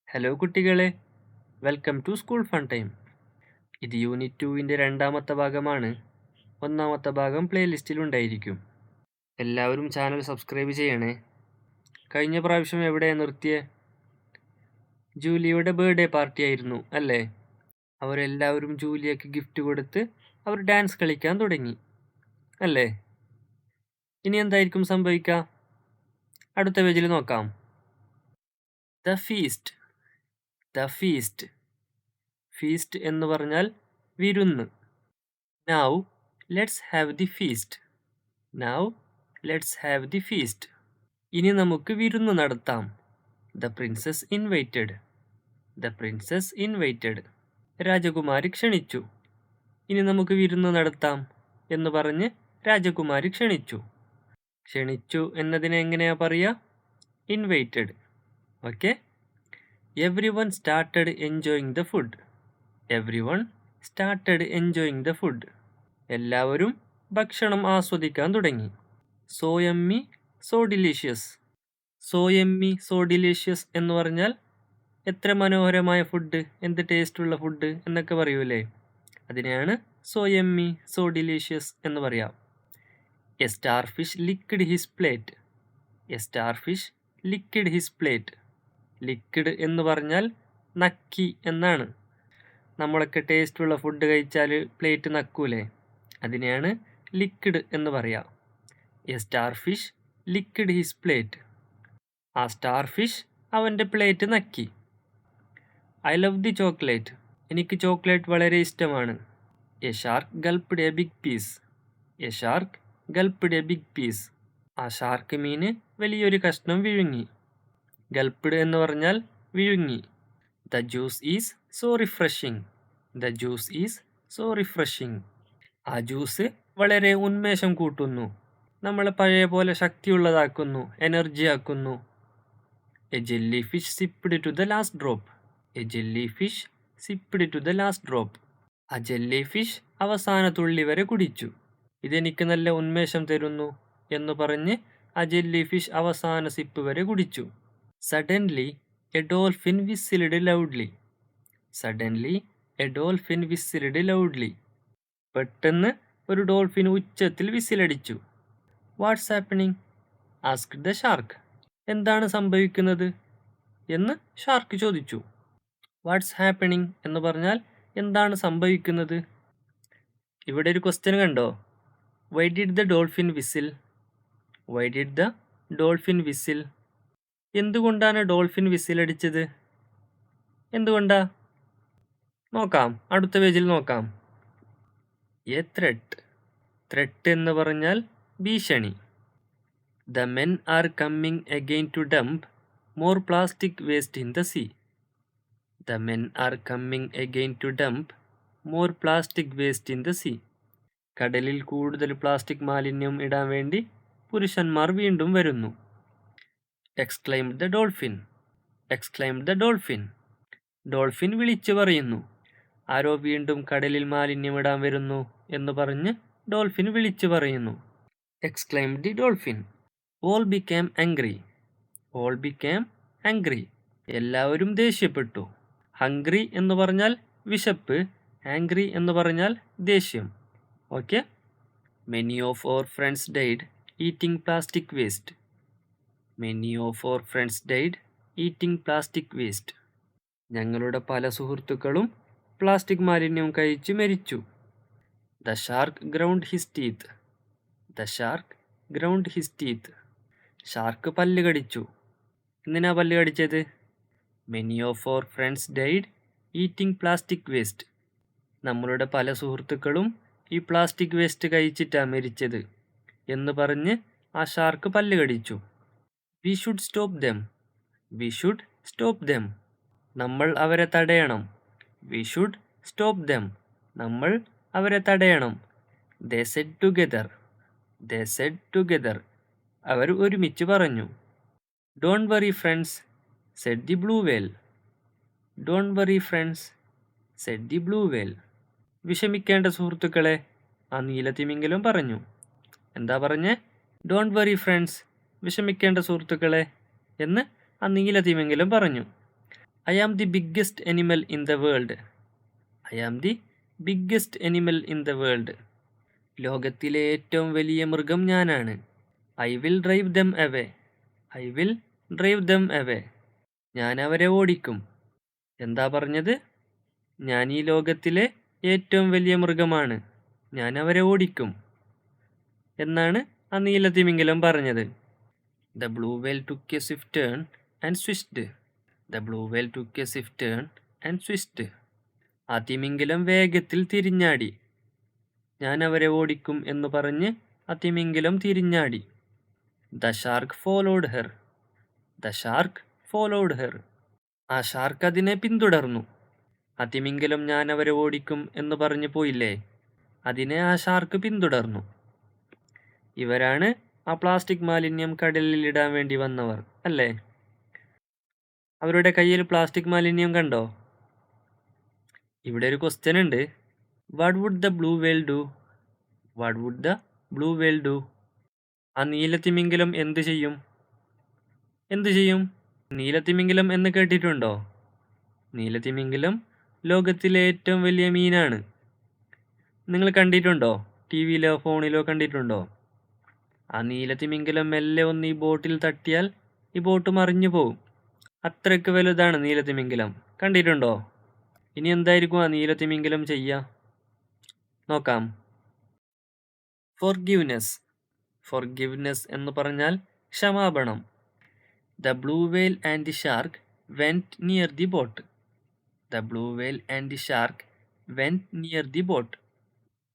Hello കുട്ടികളെ, welcome to school fun time. ഇത് unit 2-ൻ്റെ രണ്ടാമത്തെ ഭാഗമാണ്. ഒന്നാമത്തെ ഭാഗം പ്ലേലിസ്റ്റിലുണ്ടായിരിക്കും. എല്ലാവരും ചാനൽ സബ്സ്ക്രൈബ് ചെയ്യണേ. കഴിഞ്ഞ പ്രാവശ്യം എവിടെയാണ് നിർത്തിയേ? ജൂലിയയുടെ ബർത്ത്ഡേ പാർട്ടി ആയിരുന്നു അല്ലേ? അവരെല്ലാവരും ജൂലിയക്ക് ഗിഫ്റ്റ് കൊടുത്ത് അവർ ഡാൻസ് കളിക്കാൻ തുടങ്ങി അല്ലേ? ഇനി എന്തായിരിക്കും സംഭവിക്കുക? അടുത്ത പേജിൽ നോക്കാം. The feast. The feast. Feast എന്ന് പറഞ്ഞാൽ വിരുന്ന്. Now let's have the feast. Now let's have the feast. ഇനി നമുക്ക് വിരുന്ന് നടത്താം. The prince's invited. The prince's invited. രാജകുമാരി ക്ഷണിച്ചു. ഇനി നമുക്ക് വിരുന്ന് നടത്താം എന്ന് പറഞ്ഞ് രാജകുമാരി ക്ഷണിച്ചു. ക്ഷണിച്ചു എന്നതിനെ എങ്ങനെയാ പറയുക? Invited. Okay. Everyone started enjoying the food. Everyone started enjoying the food. എല്ലാവരും ഭക്ഷണം ആസ്വദിക്കാൻ തുടങ്ങി. So yummy, so delicious. So yummy, so delicious എന്ന് പറഞ്ഞാൽ എത്ര മനോഹരമായ ഫുഡ്, എന്ത് ടേസ്റ്റുള്ള ഫുഡ് എന്നൊക്കെ പറയൂലേ, അതിനെയാണ് സോ യമ്മി, സോ ഡിലീഷ്യസ് എന്ന് പറയാം. A starfish licked his plate. A starfish licked his plate. Liquid എന്ന് പറഞ്ഞാൽ നക്കി എന്നാണ്. നമ്മളൊക്കെ ടേസ്റ്റുള്ള ഫുഡ് കഴിച്ചാൽ പ്ലേറ്റ് നക്കൂലേ, അതിനെയാണ് ലിക്വിഡ് എന്ന് പറയാം. A starfish licked his plate. ആ സ്റ്റാർ ഫിഷ് അവൻ്റെ പ്ലേറ്റ് നക്കി. I love the chocolate. എനിക്ക് ചോക്ലേറ്റ് വളരെ ഇഷ്ടമാണ്. A shark gulped a big piece. A shark gulped a big piece. ആ ഷാർക്ക് മീന് വലിയൊരു കഷ്ണം വിഴുങ്ങി. ഗൾപ്ഡ് എന്ന് പറഞ്ഞാൽ വിഴുങ്ങി. The juice is so refreshing. The juice is so refreshing. ആ ജ്യൂസ് വളരെ ഉന്മേഷം കൂട്ടുന്നു, നമ്മളെ പഴയ പോലെ ശക്തിയുള്ളതാക്കുന്നു, എനർജി ആക്കുന്നു. A jellyfish sipped to the last drop. A jellyfish sipped to the last drop. ആ ജെല്ലി ഫിഷ് അവസാന തുള്ളി വരെ കുടിച്ചു. ഇതെനിക്ക് നല്ല ഉന്മേഷം തരുന്നു എന്ന് പറഞ്ഞ് ആ ജെല്ലി ഫിഷ് അവസാന സിപ്പ് വരെ കുടിച്ചു. Suddenly a dolphin whistled loudly. Suddenly a dolphin whistled loudly. പെട്ടെന്ന് ഒരു ഡോൾഫിൻ ഉച്ചത്തിൽ വിസിലടിച്ചു. What's happening asked the shark. എന്താണ് സംഭവിക്കുന്നത് എന്ന് ഷാർക്ക് ചോദിച്ചു. വാട്ട്സ് ഹാപ്പനിങ് എന്ന് പറഞ്ഞാൽ എന്താണ് സംഭവിക്കുന്നത്. ഇവിടെ ഒരു ക്വസ്റ്റ്യൻ കണ്ടോ? Why did the dolphin whistle? Why did the dolphin whistle? എന്തുകൊണ്ടാണ് ഡോൾഫിൻ വിസിലടിച്ചത്? എന്തുകൊണ്ടാ? നോക്കാം, അടുത്ത പേജിൽ നോക്കാം. A threat. ത്രെട്ട് എന്ന് പറഞ്ഞാൽ ഭീഷണി. The men are coming again to dump more plastic waste in the sea. The men are coming again to dump more plastic waste in the sea. കടലിൽ കൂടുതൽ പ്ലാസ്റ്റിക് മാലിന്യം ഇടാൻ വേണ്ടി പുരുഷന്മാർ വീണ്ടും വരുന്നു. Exclaimed the dolphin. Exclaimed the dolphin. Dolphin വിളിച്ചു പറയുന്നു. ആരോ വീണ്ടും കടലിൽ മാലിന്യം ഇടാൻ വരുന്നു എന്ന് പറഞ്ഞ് ഡോൾഫിൻ വിളിച്ചു പറയുന്നു. Exclaimed the dolphin. All became angry. All became angry. എല്ലാവരും ദേഷ്യപ്പെട്ടു. ഹംഗ്രി എന്ന് പറഞ്ഞാൽ വിശപ്പ്, ആംഗ്രി എന്ന് പറഞ്ഞാൽ ദേഷ്യം. Okay. Many of our friends died eating plastic waste. Many of our friends died eating plastic waste. ഞങ്ങളുടെ പല സുഹൃത്തുക്കളും പ്ലാസ്റ്റിക് മാലിന്യം കഴിച്ച് മരിച്ചു. The shark ground his teeth. The shark ground his teeth. Shark പല്ല് കടിച്ചു. എന്തിനാ പല്ല് കടിച്ചത്? Many of our friends died eating plastic waste. നമ്മളുടെ പല സുഹൃത്തുക്കളും ഈ പ്ലാസ്റ്റിക് വേസ്റ്റ് കഴിച്ചിട്ടാ മരിച്ചത് എന്ന് പറഞ്ഞ് ആ ഷാർക്ക് പല്ല് കടിച്ചു. We should stop them. We should stop them. നമ്മൾ അവരെ തടയണം. We should stop them. നമ്മൾ അവരെ തടയണം. They said together. They said together. അവർ ഒരുമിച്ച് പറഞ്ഞു. Don't worry friends said the blue whale. Don't worry friends said the blue whale. വിഷമിക്കേണ്ട സുഹൃത്തുക്കളെ, ആ നീലത്തിമിംഗലം പറഞ്ഞു. എന്താ പറഞ്ഞേ? ഡോണ്ട് വറി ഫ്രണ്ട്സ്, വിഷമിക്കേണ്ട സുഹൃത്തുക്കളെ എന്ന് ആ നീലത്തിമിംഗലം പറഞ്ഞു. I am the biggest animal in the world. I am the biggest animal in the world. ലോകത്തിലെ ഏറ്റവും വലിയ മൃഗം ഞാനാണ്. I will drive them away. I will drive them away. ഞാൻ അവരെ ഓടിക്കും. എന്താ പറഞ്ഞത്? ഞാൻ ഈ ലോകത്തിലെ ഏറ്റവും വലിയ മൃഗമാണ്. ഞാൻ അവരെ ഓടിക്കും എന്നാണ് ആ നീലത്തിമിംഗലം പറഞ്ഞത്. ദ ബ്ലൂ വെയിൽ took A Swift turn and switched. The blue വെയിൽ took A Swift turn and switched. ആ തിമിംഗലം വേഗത്തിൽ തിരിഞ്ഞാടി. ഞാൻ അവരെ ഓടിക്കും എന്ന് പറഞ്ഞ് ആ തിമിംഗലം തിരിഞ്ഞാടി. The shark followed her. The shark followed her. ആ ഷാർക്ക് അതിനെ പിന്തുടർന്നു. ആ തിമിംഗലം ഞാൻ അവരെ ഓടിക്കും എന്ന് പറഞ്ഞു പോയില്ലേ, അതിനെ ആ ഷാർക്ക് പിന്തുടർന്നു. ഇവരാണ് ആ പ്ലാസ്റ്റിക് മാലിന്യം കടലിൽ ഇടാൻ വേണ്ടി വന്നവർ അല്ലേ? അവരുടെ കയ്യിൽ പ്ലാസ്റ്റിക് മാലിന്യം കണ്ടോ? ഇവിടെ ഒരു ക്വസ്റ്റ്യൻ ഉണ്ട്. What would the blue whale do? What would the blue whale do? ആ നീലത്തിമിംഗലം എന്ത് ചെയ്യും? എന്ത് ചെയ്യും? നീലത്തിമിംഗലം എന്ന് കേട്ടിട്ടുണ്ടോ? നീലത്തിമിംഗലം ലോകത്തിലെ ഏറ്റവും വലിയ മീനാണ്. നിങ്ങൾ കണ്ടിട്ടുണ്ടോ? ടി വിയിലോ ഫോണിലോ കണ്ടിട്ടുണ്ടോ? ആ നീലത്തിമിംഗലം മെല്ലെ ഒന്ന് ഈ ബോട്ടിൽ തട്ടിയാൽ ഈ ബോട്ട് മറിഞ്ഞു പോകും. അത്രയ്ക്ക് വലുതാണ് നീലത്തിമിംഗലം. കണ്ടിട്ടുണ്ടോ? ഇനി എന്തായിരിക്കും ആ നീലത്തിമിംഗലം ചെയ്യുക? നോക്കാം. ഫോർഗിവ്നെസ്. ഫോർഗിവ്നെസ് എന്ന് പറഞ്ഞാൽ ക്ഷമാപണം. ദ ബ്ലൂ വെയിൽ and the shark went near the boat. The blue വെയിൽ and the shark went near the boat.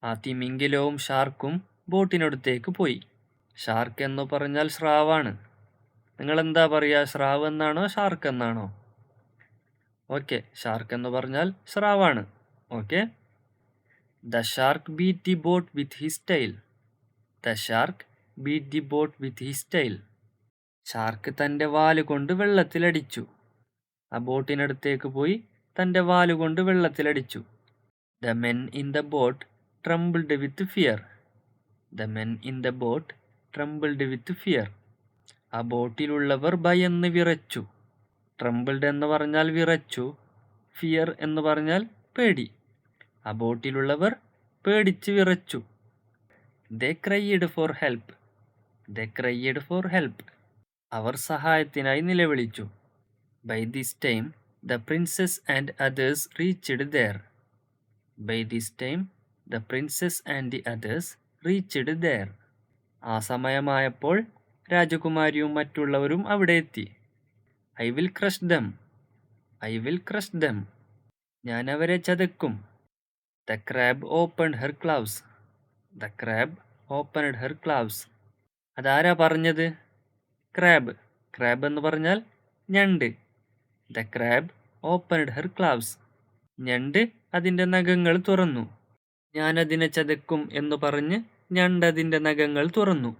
ആ തിമിംഗലവും ഷാർക്കും ബോട്ടിനടുത്തേക്ക് പോയി. ഷാർക്ക് എന്ന് പറഞ്ഞാൽ സ്രാവാണ്. നിങ്ങൾ എന്താ പറയുക? സ്രാവ് എന്നാണോ ഷാർക്ക് എന്നാണോ? ഓക്കെ, ഷാർക്ക് എന്ന് പറഞ്ഞാൽ സ്രാവാണ്. Okay. The shark beat the boat with his tail. The shark beat the boat with his tail. Shark തൻ്റെ വാലുകൊണ്ട് വെള്ളത്തിലടിച്ചു. ആ ബോട്ടിനടുത്തേക്ക് പോയി തൻ്റെ വാലുകൊണ്ട് വെള്ളത്തിലടിച്ചു. The men in the boat trembled with fear. The men in the boat trembled with fear. ആ ബോട്ടിലുള്ളവർ ഭയന്ന് വിറച്ചു. ട്രംബിൾഡ് എന്ന് പറഞ്ഞാൽ വിറച്ചു, ഫിയർ എന്ന് പറഞ്ഞാൽ പേടി. ആ ബോട്ടിലുള്ളവർ പേടിച്ച് വിറച്ചു. They cried for help. They cried for help. അവർ സഹായത്തിനായി നിലവിളിച്ചു. By this time the princess and others reached there. By this time the princess and the others reached there. ആ സമയമായപ്പോൾ രാജകുമാരിയും മറ്റുള്ളവരും അവിടെ എത്തി. I will crush them. I will crush them. ഞാൻ അവരെ ചതക്കും. The crab opened her claws. The crab opened her claws. അതാരാ പറഞ്ഞത്? ക്രാബ്. ക്രാബ് എന്ന് പറഞ്ഞാൽ ഞണ്ട്. The crab opened her ക്ലൗസ്. ഞണ്ട് അതിൻ്റെ നഖങ്ങൾ തുറന്നു. ഞാനതിനെ ചതക്കും എന്ന് പറഞ്ഞ് ഞണ്ട് അതിൻ്റെ നഖങ്ങൾ തുറന്നു.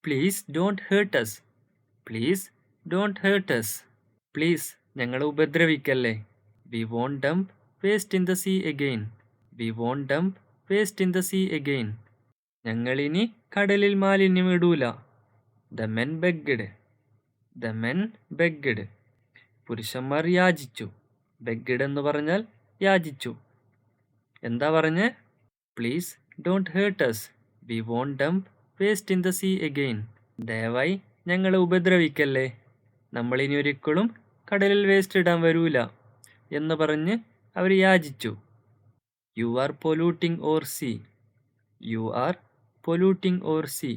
Please don't hurt us. Please don't hurt us. Please ഞങ്ങളെ ഉപദ്രവിക്കല്ലേ. We won't dump waste in the sea again. We won't dump waste in the sea again. ഞങ്ങളിനി കടലിൽ മാലിന്യം ഇടൂല. The men begged. The men begged. പുരുഷന്മാർ യാചിച്ചു. Begged എന്ന് പറഞ്ഞാൽ യാചിച്ചു. എന്താ പറഞ്ഞേ? Please don't hurt us. We won't dump waste in the sea again. ദയവായി ഞങ്ങളെ ഉപദ്രവിക്കല്ലേ. നമ്മളിനി ഒരിക്കലും കടലിൽ വേസ്റ്റ് ഇടാൻ വരൂല എന്ന് പറഞ്ഞ് അവർ യാചിച്ചു. You are polluting our sea. You are polluting our sea.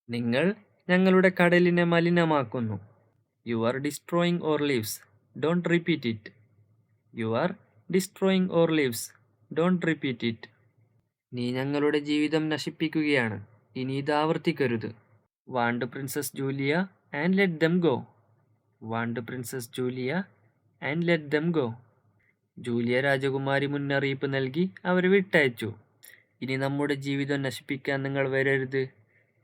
നിങ്ങൾ ഞങ്ങളുടെ കടലിനെ മലിനമാക്കുന്നു. You are destroying our lives. Don't repeat it. You are destroying our lives. Don't repeat it. നീ ഞങ്ങളുടെ ജീവിതം നശിപ്പിക്കുകയാണ്. ഇനി ഇത് ആവർത്തിക്കരുത്. Warned princess Julia and let them go. Warned princess Julia and let them go. Julia രാജകുമാരി മുന്നറിയിപ്പ് നൽകി അവരെ വിട്ടയച്ചു. ഇനി നമ്മുടെ ജീവിതം നശിപ്പിക്കാൻ നിങ്ങൾ വരരുത്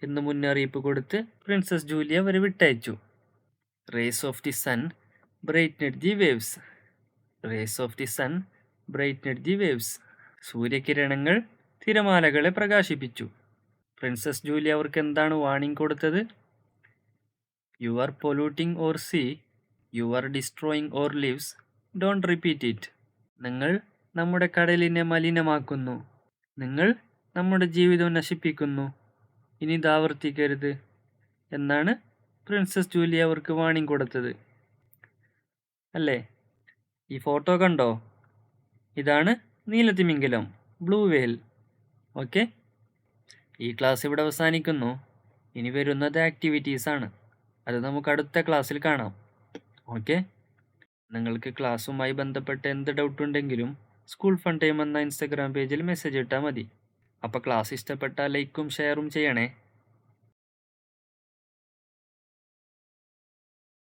എന്ന് മുന്നറിയിപ്പ് കൊടുത്ത് പ്രിൻസസ് ജൂലിയ അവരെ വിട്ടയച്ചു. Rays of the sun brightened the waves. Rays of the sun brightened the waves. സൂര്യകിരണങ്ങൾ തിരമാലകളെ പ്രകാശിപ്പിച്ചു. പ്രിൻസസ് ജൂലിയ അവർക്ക് എന്താണ് വാണിംഗ് കൊടുത്തത്? You are polluting our sea. You are destroying our lives, don't repeat it. നിങ്ങൾ നമ്മുടെ കടലിനെ മലിനമാക്കുന്നു. നിങ്ങൾ നമ്മുടെ ജീവിതം നശിപ്പിക്കുന്നു. ഇനി ഇത് ആവർത്തിക്കരുത് എന്നാണ് പ്രിൻസസ് ജൂലി അവർക്ക് വാണിംഗ് കൊടുത്തത്. അല്ലേ? ഈ ഫോട്ടോ കണ്ടോ? ഇതാണ് നീലത്തിമിംഗലം, ബ്ലൂ വെയിൽ. ഓക്കെ, ഈ ക്ലാസ് ഇവിടെ അവസാനിക്കുന്നു. ഇനി വരുന്നത് ആക്ടിവിറ്റീസാണ്. അത് നമുക്ക് അടുത്ത ക്ലാസ്സിൽ കാണാം. ഓക്കെ, നിങ്ങൾക്ക് ക്ലാസ്സുമായി ബന്ധപ്പെട്ട എന്ത് ഡൗട്ട് ഉണ്ടെങ്കിലും സ്കൂൾ ഫൺ ടൈം എന്ന ഇൻസ്റ്റഗ്രാം പേജിൽ മെസ്സേജ് ഇട്ടാൽ മതി. അപ്പോൾ ക്ലാസ് ഇഷ്ടപ്പെട്ടാൽ ലൈക്കും ഷെയറും ചെയ്യണേ.